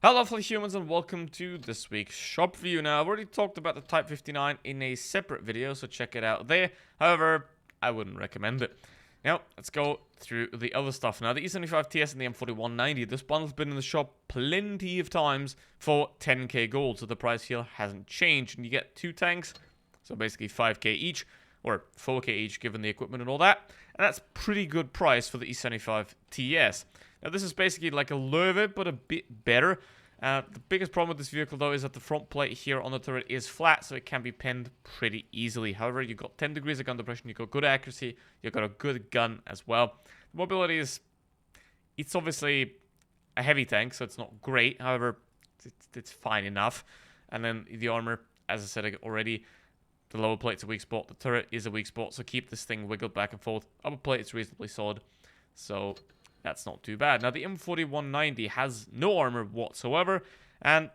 Hello fellow humans and welcome to this week's shop view. Now, I've already talked about the Type 59 in a separate video, so check it out there. However, I wouldn't recommend it. Now, let's go through the other stuff. Now, the E75TS and the M4190, this bundle's been in the shop plenty of times for 10k gold, so the price here hasn't changed. And you get two tanks, so basically 5k each, or 4k each given the equipment and all that. And that's pretty good price for the E75TS. Now, this is basically like a Lurve, but a bit better. The biggest problem with this vehicle, though, is that the front plate here on the turret is flat, so it can be pinned pretty easily. However, you've got 10 degrees of gun depression, you've got good accuracy, you've got a good gun as well. The mobility is... It's obviously a heavy tank, so it's not great. However, it's fine enough. And then the armor, as I said already, the lower plate's a weak spot, the turret is a weak spot, so keep this thing wiggled back and forth. Upper plate is reasonably solid, so... that's not too bad. Now, the M4190 has no armor whatsoever and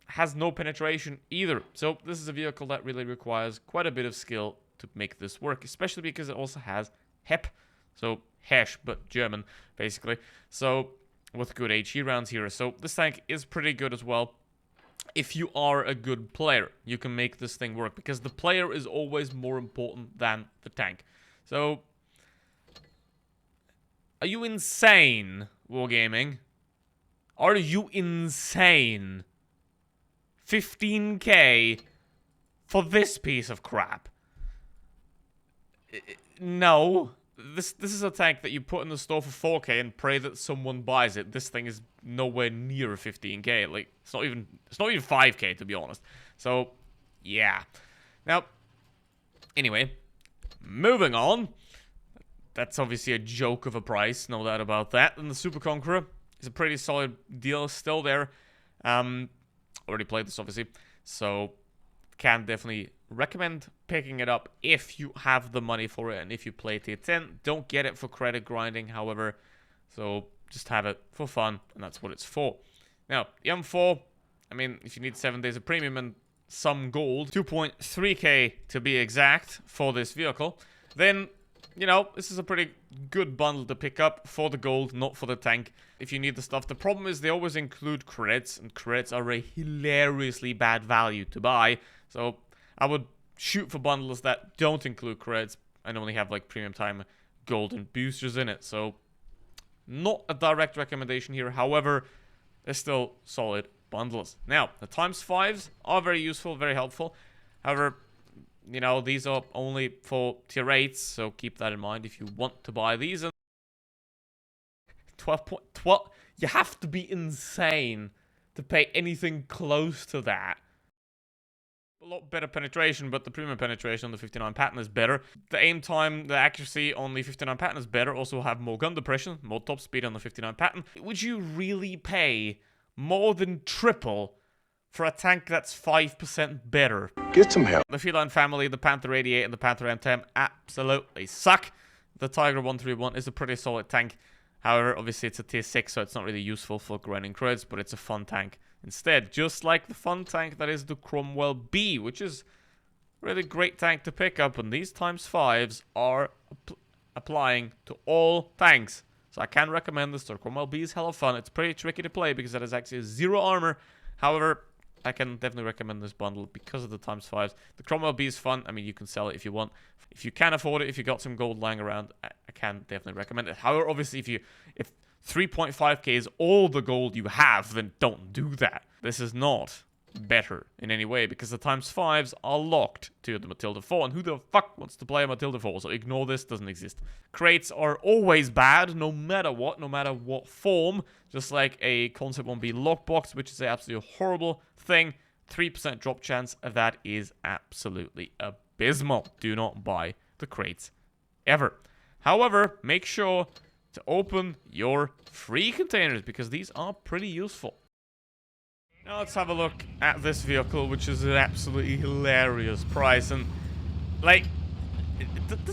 has no penetration either. So, this is a vehicle that really requires quite a bit of skill to make this work, especially because it also has HEP. So, Hesh, but German, basically. So, with good HE rounds here. So, this tank is pretty good as well. If you are a good player, you can make this thing work, because the player is always more important than the tank. So... are you insane, Wargaming? Are you insane? 15k for this piece of crap? No. This is a tank that you put in the store for 4k and pray that someone buys it. This thing is nowhere near 15k. Like, it's not even 5k, to be honest. So, yeah. Now, anyway, moving on. That's obviously a joke of a price, no doubt about that. And the Super Conqueror is a pretty solid deal still there. Already played this, obviously. So, can definitely recommend picking it up if you have the money for it. And if you play tier 10, don't get it for credit grinding, however. So, just have it for fun, and that's what it's for. Now, the M4, I mean, if you need 7 days of premium and some gold, 2.3k to be exact for this vehicle, then... you know, this is a pretty good bundle to pick up for the gold, not for the tank, if you need the stuff. The problem is they always include credits, and credits are a hilariously bad value to buy. So I would shoot for bundles that don't include credits and only have, like, premium time gold and boosters in it. So not a direct recommendation here. However, they're still solid bundles. Now, the ×5s are very useful, very helpful. However... you know, these are only for tier 8s, so keep that in mind if you want to buy these. And 12. You have to be insane to pay anything close to that. A lot better penetration, but the premium penetration on the 59 pattern is better. The aim time, the accuracy on the 59 pattern is better. Also have more gun depression, more top speed on the 59 pattern. Would you really pay more than triple for a tank that's 5% better? Get some help. The Feline family, the Panther 88 and the Panther M10 absolutely suck. The Tiger 131 is a pretty solid tank. However, obviously it's a tier 6, so it's not really useful for grinding creds, but it's a fun tank instead. Just like the fun tank that is the Cromwell B, which is a really great tank to pick up. And these ×5s are applying to all tanks. So I can recommend this. The Cromwell B is hella fun. It's pretty tricky to play because it has actually 0 armor. However, I can definitely recommend this bundle because of the ×5s. The Cromwell B is fun. I mean, you can sell it if you want. If you can afford it, if you got some gold lying around, I can definitely recommend it. However, obviously, if 3.5k is all the gold you have, then don't do that. This is not better in any way because the ×5s are locked to the Matilda 4. And who the fuck wants to play a Matilda 4? So ignore this, doesn't exist. Crates are always bad, no matter what form. Just like a Concept 1B lockbox, which is an absolutely horrible thing. 3% drop chance, that is absolutely abysmal. Do not buy the crates ever. However, make sure to open your free containers because these are pretty useful. Now let's have a look at this vehicle, which is an absolutely hilarious price. And, like,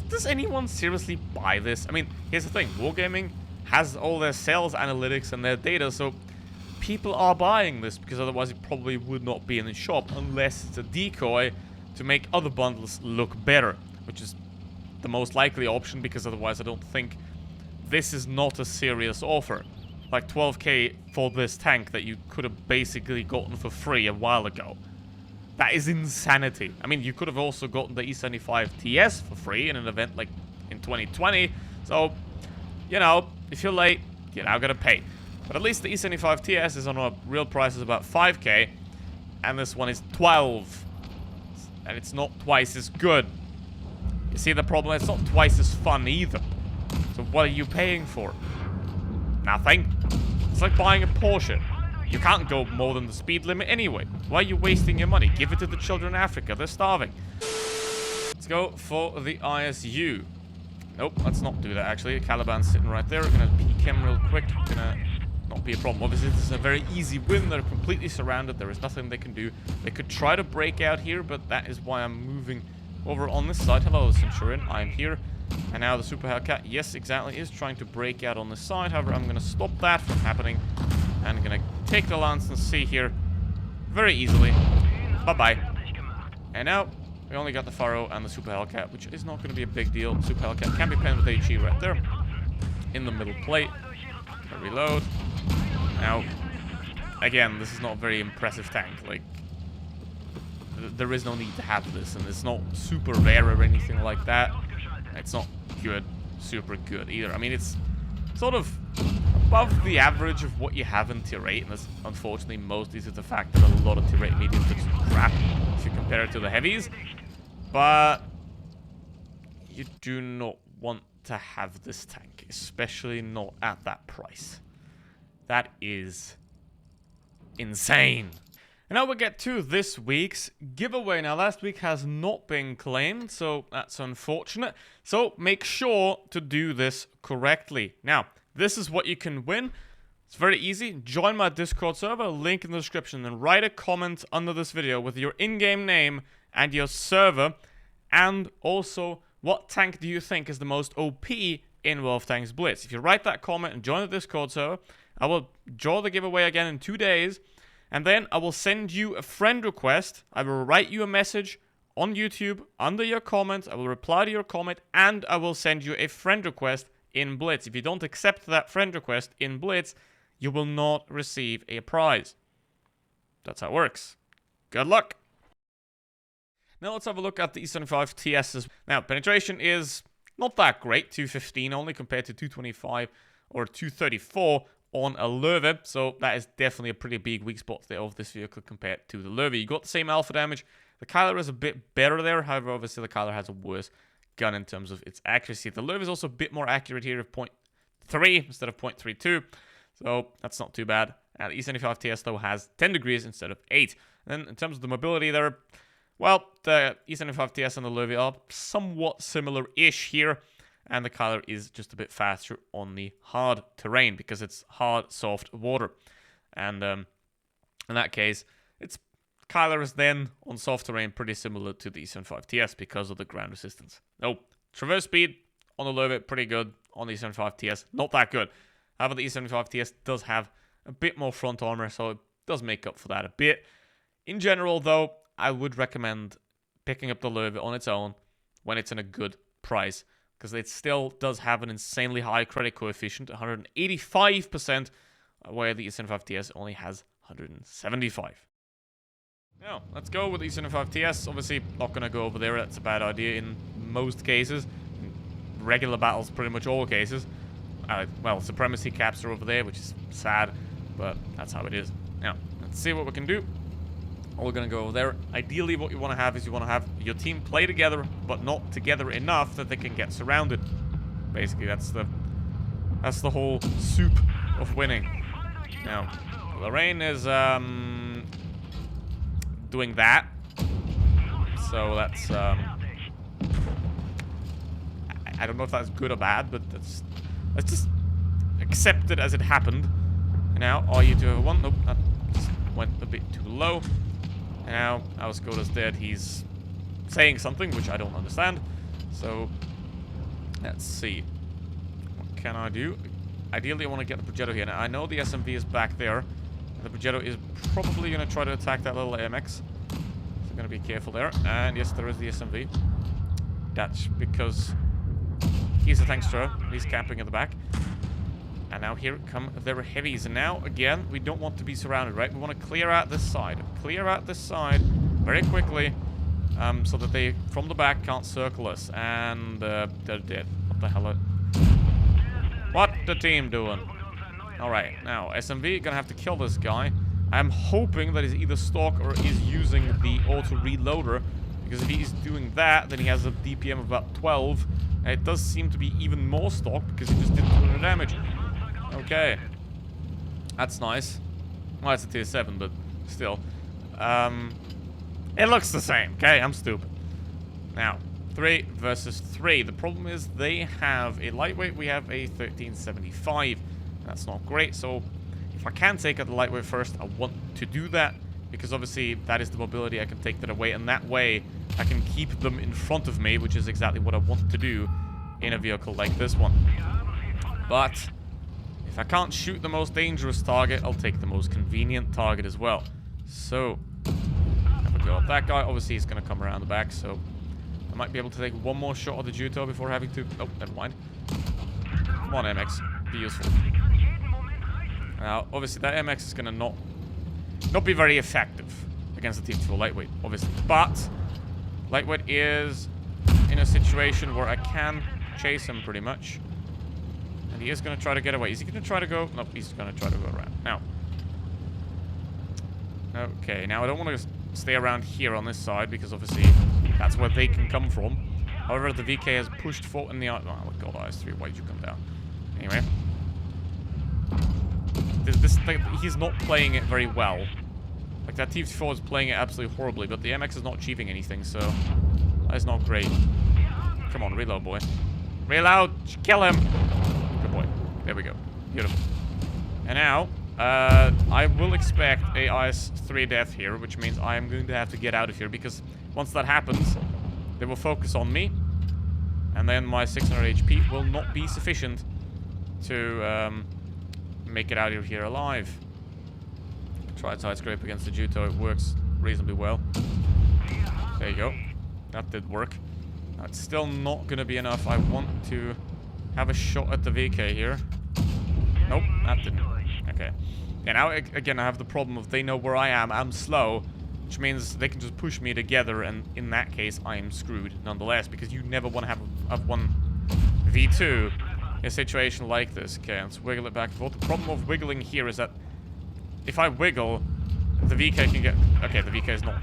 does anyone seriously buy this? I mean, here's the thing. Wargaming has all their sales analytics and their data, so people are buying this because otherwise it probably would not be in the shop unless it's a decoy to make other bundles look better, which is the most likely option because otherwise I don't think this is not a serious offer. like 12k for this tank that you could have basically gotten for free a while ago. That is insanity. I mean, you could have also gotten the E75 TS for free in an event like in 2020. So, you know, if you're late, you're now gonna pay. But at least the E75 TS is on a real price of about 5k, and this one is 12. And it's not twice as good. You see the problem? It's not twice as fun either. So what are you paying for? Nothing. It's like buying a Porsche. You can't go more than the speed limit anyway. Why are you wasting your money? Give it to the children in Africa. They're starving. Let's go for the ISU. Nope, let's not do that actually. Caliban's sitting right there. We're gonna peek him real quick. Gonna not be a problem. Obviously, this is a very easy win. They're completely surrounded. There is nothing they can do. They could try to break out here, but that is why I'm moving over on this side. Hello, Centurion. I'm here. And now the Super Hellcat, yes, exactly, is trying to break out on this side. However, I'm going to stop that from happening. And I'm going to take the Lance and see here very easily. Bye-bye. And now, we only got the Pharaoh and the Super Hellcat, which is not going to be a big deal. Super Hellcat can be penned with HE right there. In the middle plate. Reload. Now, again, this is not a very impressive tank. Like, there is no need to have this, and it's not super rare or anything like that. It's not good, super good either. I mean, it's sort of above the average of what you have in tier 8, and that's unfortunately mostly due to the fact that a lot of tier 8 mediums are just crap if you compare it to the heavies. But you do not want to have this tank, especially not at that price. That is insane. And now we get to this week's giveaway. Now, last week has not been claimed, so that's unfortunate. So make sure to do this correctly. Now, this is what you can win. It's very easy. Join my Discord server, link in the description, and write a comment under this video with your in-game name and your server, and also what tank do you think is the most OP in World of Tanks Blitz. If you write that comment and join the Discord server, I will draw the giveaway again in 2 days. And then I will send you a friend request. I will write you a message on YouTube under your comment. I will reply to your comment, and I will send you a friend request in Blitz. If you don't accept that friend request in Blitz, you will not receive a prize. That's how it works. Good luck. Now let's have a look at the E75 TSs. Now, penetration is not that great. 215 only compared to 225 or 234. On a Löwe, so that is definitely a pretty big weak spot there of this vehicle compared to the Löwe. You got the same alpha damage. The Kyler is a bit better there, however, obviously the Kyler has a worse gun in terms of its accuracy. The Löwe is also a bit more accurate here of 0.3 instead of 0.32, so that's not too bad. And the E75 TS, though, has 10 degrees instead of 8. And then in terms of the mobility there, well, the E75 TS and the Löwe are somewhat similar-ish here. And the Kyler is just a bit faster on the hard terrain because it's hard, soft water. And in that case, its Kyler is then on soft terrain pretty similar to the E75 TS because of the ground resistance. No, traverse speed on the Löwe, pretty good. On the E75 TS, not that good. However, the E75 TS does have a bit more front armor, so it does make up for that a bit. In general, though, I would recommend picking up the Löwe on its own when it's in a good price, because it still does have an insanely high credit coefficient, 185%, where the E75 TS only has 175. Now, let's go with the E75 TS. Obviously, not going to go over there. That's a bad idea in most cases. In regular battles, pretty much all cases. Well, Supremacy caps are over there, which is sad, but that's how it is. Now, let's see what we can do. We're going to go over there. Ideally, what you want to have is you want to have your team play together, but not together enough that they can get surrounded. Basically, that's the whole soup of winning. Now, Lorraine is doing that. So that's I don't know if that's good or bad, but let's just accept it as it happened. Now, RU201, nope, that just went a bit too low. Now, our Skoda's dead. He's saying something, which I don't understand. So, let's see. What can I do? Ideally, I want to get the Progetto here. Now, I know the SMV is back there. The Progetto is probably going to try to attack that little AMX. So, I'm going to be careful there. And yes, there is the SMV. That's because he's a tank destroyer. He's camping at the back. And now here come their heavies. And now, again, we don't want to be surrounded, right? We want to clear out this side. Clear out this side very quickly. So that they, from the back, can't circle us. And they're dead. What the hell? What the team doing? Alright, now, SMV gonna have to kill this guy. I'm hoping that he's either stock or is using the auto-reloader. Because if he's doing that, then he has a DPM of about 12. And it does seem to be even more stock because he just did 200 damage. Okay. That's nice. Well, it's a tier 7, but still. It looks the same, okay? I'm stupid. Now, 3 versus 3. The problem is they have a lightweight, we have a 1375. That's not great, so if I can take out the lightweight first, I want to do that. Because obviously, that is the mobility, I can take that away. And that way, I can keep them in front of me, which is exactly what I want to do in a vehicle like this one. But if I can't shoot the most dangerous target, I'll take the most convenient target as well. So, have a go at that guy. Obviously, he's going to come around the back, so I might be able to take one more shot at the Juto before having to... Oh, never mind. Come on, MX. Be useful. Now, obviously, that MX is going to not be very effective against the Team 4 lightweight, obviously. But lightweight is in a situation where I can chase him pretty much. And he is going to try to get away. Is he going to try to go? Nope, he's going to try to go around. Now. Okay, now I don't want to stay around here on this side because obviously that's where they can come from. However, the VK has pushed forward in the... Oh, God, IS3, why did you come down? Anyway. He's not playing it very well. Like, that T4 is playing it absolutely horribly, but the MX is not achieving anything, so that is not great. Come on, reload, boy. Reload! Kill him! Good boy. There we go. Beautiful. And now, I will expect a IS3 death here, which means I am going to have to get out of here, because once that happens, they will focus on me, and then my 600 HP will not be sufficient to make it out of here alive. Tried side scrape against the Juto, it works reasonably well. There you go. That did work. Now, it's still not going to be enough. I want to have a shot at the VK here. Nope, that didn't. Okay. Yeah, now, again, I have the problem of they know where I am. I'm slow, which means they can just push me together, and in that case, I am screwed nonetheless, because you never want to have one V2 in a situation like this. Okay, let's wiggle it back and forth. The problem of wiggling here is that if I wiggle, the VK can get... Okay, the VK is not...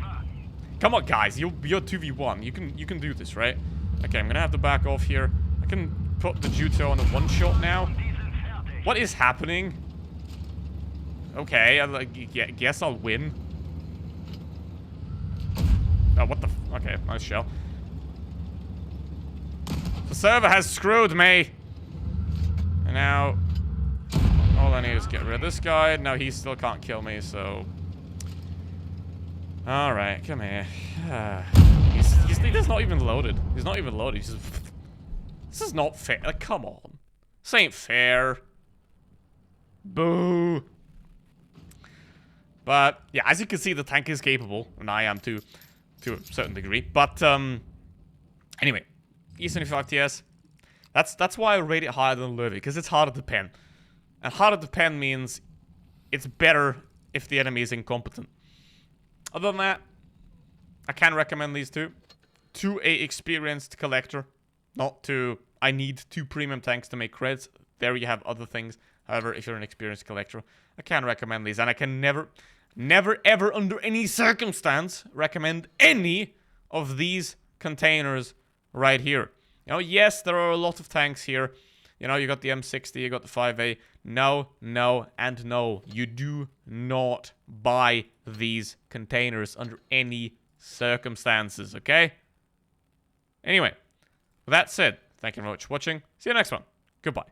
Come on, guys. You're 2v1. You can do this, right? Okay, I'm going to have to back off here. I can put the Juto on a one-shot now. What is happening? Okay, guess I'll win. Oh, what the... Okay, nice shell. The server has screwed me. And now... all I need is get rid of this guy. Now he still can't kill me, so... Alright, come here. He's not even loaded. He's not even loaded. He's just... This is not fair. Like, come on. This ain't fair. Boo. But, yeah, as you can see, the tank is capable. And I am too, to a certain degree. But, anyway. E75 TS. That's why I rate it higher than Lurvy, because it's harder to pen. And harder to pen means it's better if the enemy is incompetent. Other than that, I can recommend these two. To a experienced collector. Not to, I need 2 premium tanks to make creds. There you have other things. However, if you're an experienced collector, I can recommend these. And I can never, ever, under any circumstance, recommend any of these containers right here. You know, yes, there are a lot of tanks here. You know, you got the M60, you got the 5A. No, no, and no. You do not buy these containers under any circumstances, okay? Anyway, with that said, thank you very much for watching. See you next one. Goodbye.